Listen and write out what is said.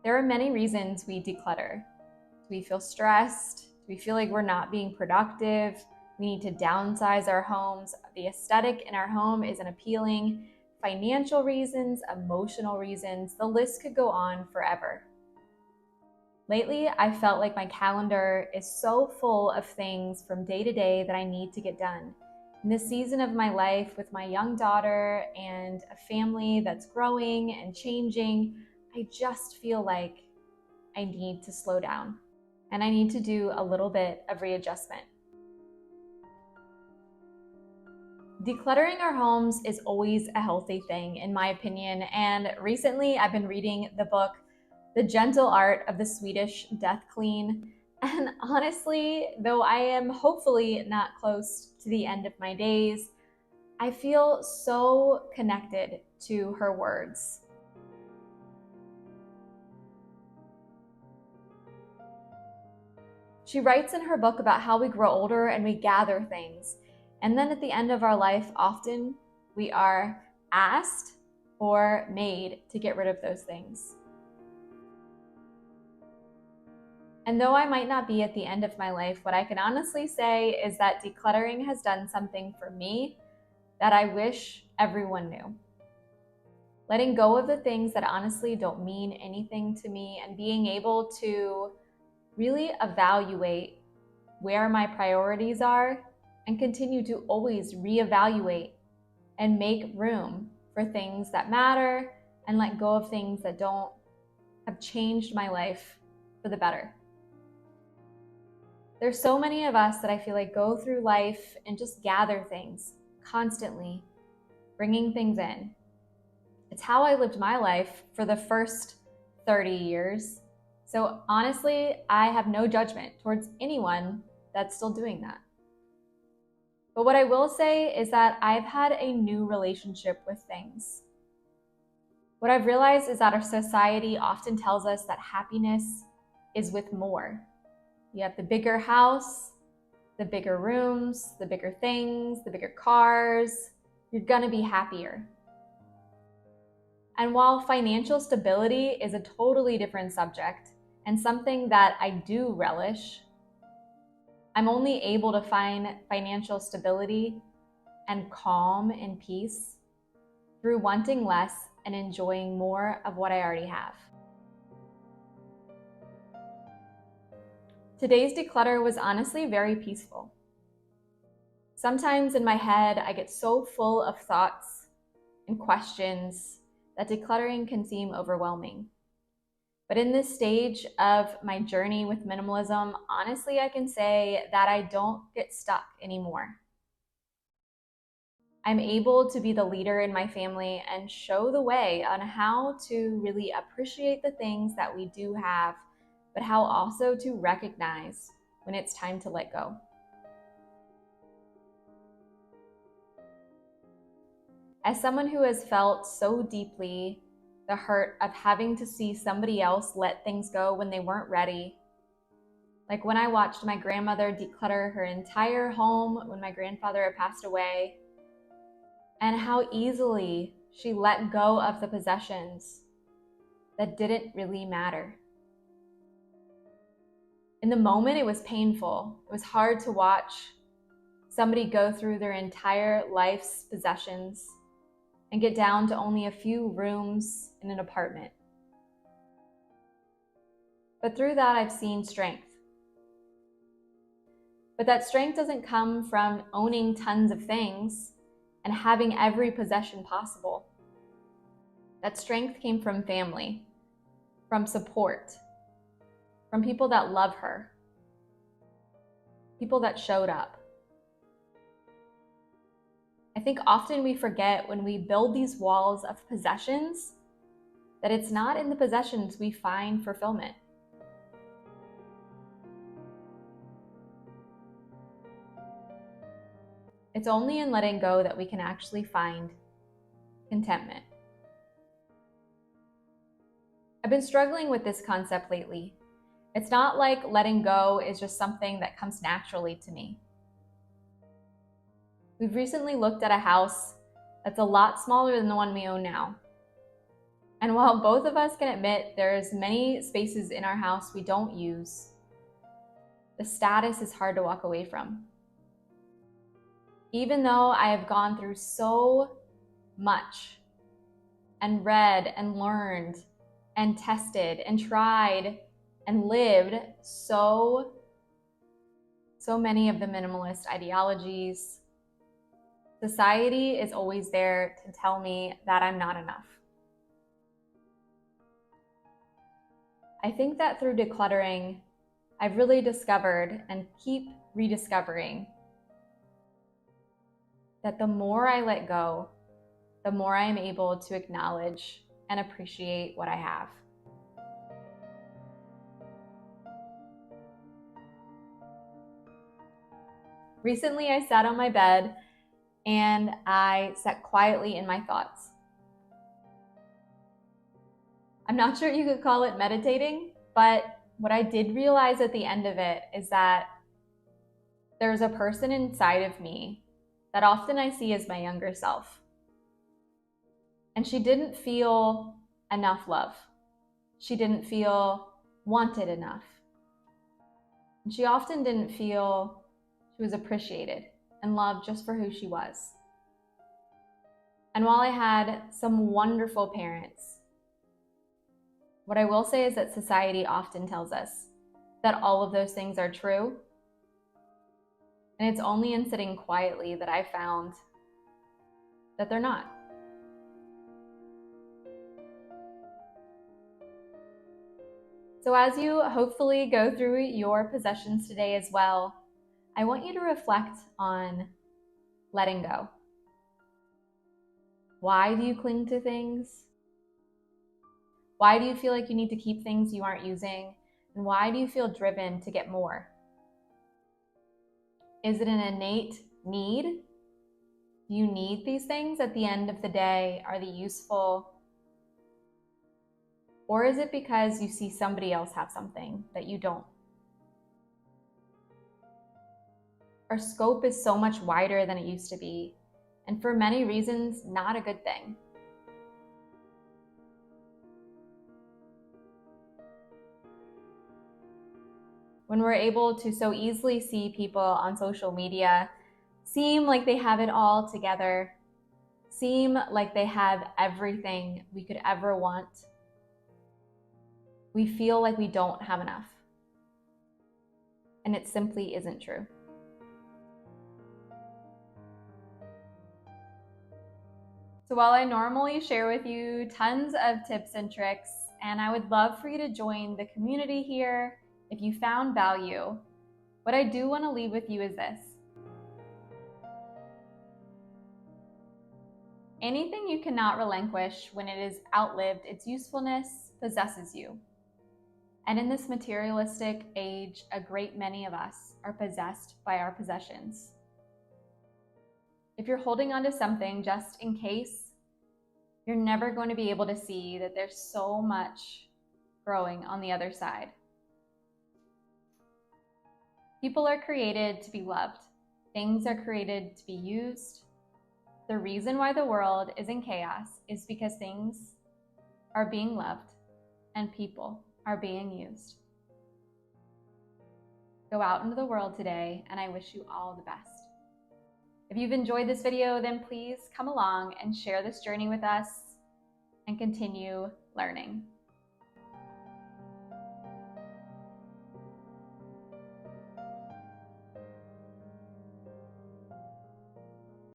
There are many reasons we declutter. Do we feel stressed? Do we feel like we're not being productive? We need to downsize our homes. The aesthetic in our home isn't appealing. Financial reasons, emotional reasons, the list could go on forever. Lately, I felt like my calendar is so full of things from day to day that I need to get done. In this season of my life with my young daughter and a family that's growing and changing, I just feel like I need to slow down and I need to do a little bit of readjustment. Decluttering our homes is always a healthy thing, in my opinion, and recently I've been reading the book, The Gentle Art of the Swedish Death Clean. And honestly, though I am hopefully not close to the end of my days, I feel so connected to her words. She writes in her book about how we grow older and we gather things. And then at the end of our life, often we are asked or made to get rid of those things. And though I might not be at the end of my life, what I can honestly say is that decluttering has done something for me that I wish everyone knew. Letting go of the things that honestly don't mean anything to me and being able to really evaluate where my priorities are and continue to always reevaluate and make room for things that matter and let go of things that don't have changed my life for the better. There's so many of us that I feel like go through life and just gather things constantly, bringing things in. It's how I lived my life for the first 30 years. So honestly, I have no judgment towards anyone that's still doing that. But what I will say is that I've had a new relationship with things. What I've realized is that our society often tells us that happiness is with more. You have the bigger house, the bigger rooms, the bigger things, the bigger cars. You're gonna be happier. And while financial stability is a totally different subject and something that I do relish, I'm only able to find financial stability and calm and peace through wanting less and enjoying more of what I already have. Today's declutter was honestly very peaceful. Sometimes in my head, I get so full of thoughts and questions that decluttering can seem overwhelming. But in this stage of my journey with minimalism, honestly, I can say that I don't get stuck anymore. I'm able to be the leader in my family and show the way on how to really appreciate the things that we do have, but how also to recognize when it's time to let go. As someone who has felt so deeply the hurt of having to see somebody else let things go when they weren't ready, like when I watched my grandmother declutter her entire home when my grandfather had passed away, and how easily she let go of the possessions that didn't really matter. In the moment, it was painful. It was hard to watch somebody go through their entire life's possessions and get down to only a few rooms in an apartment. But through that, I've seen strength. But that strength doesn't come from owning tons of things and having every possession possible. That strength came from family, from support, from people that love her, people that showed up. I think often we forget when we build these walls of possessions that it's not in the possessions we find fulfillment. It's only in letting go that we can actually find contentment. I've been struggling with this concept lately. It's not like letting go is just something that comes naturally to me. We've recently looked at a house that's a lot smaller than the one we own now. And while both of us can admit there's many spaces in our house we don't use, the status is hard to walk away from. Even though I have gone through so much and read and learned and tested and tried and lived so many of the minimalist ideologies, society is always there to tell me that I'm not enough. I think that through decluttering, I've really discovered and keep rediscovering that the more I let go, the more I am able to acknowledge and appreciate what I have. Recently, I sat on my bed and I sat quietly in my thoughts. I'm not sure you could call it meditating, but what I did realize at the end of it is that there's a person inside of me that often I see as my younger self. And she didn't feel enough love. She didn't feel wanted enough. And she often didn't feel she was appreciated and loved just for who she was. And while I had some wonderful parents, what I will say is that society often tells us that all of those things are true. And it's only in sitting quietly that I found that they're not. So as you hopefully go through your possessions today as well, I want you to reflect on letting go. Why do you cling to things? Why do you feel like you need to keep things you aren't using? And why do you feel driven to get more? Is it an innate need? Do you need these things at the end of the day? Are they useful? Or is it because you see somebody else have something that you don't? Our scope is so much wider than it used to be, and for many reasons, not a good thing. When we're able to so easily see people on social media seem like they have it all together, seem like they have everything we could ever want, we feel like we don't have enough. And it simply isn't true. So while I normally share with you tons of tips and tricks, and I would love for you to join the community here if you found value, what I do want to leave with you is this. Anything you cannot relinquish when it has outlived its usefulness possesses you. And in this materialistic age, a great many of us are possessed by our possessions. If you're holding on to something just in case, you're never going to be able to see that there's so much growing on the other side. People are created to be loved. Things are created to be used. The reason why the world is in chaos is because things are being loved and people are being used. Go out into the world today, and I wish you all the best. If you've enjoyed this video, then please come along and share this journey with us and continue learning.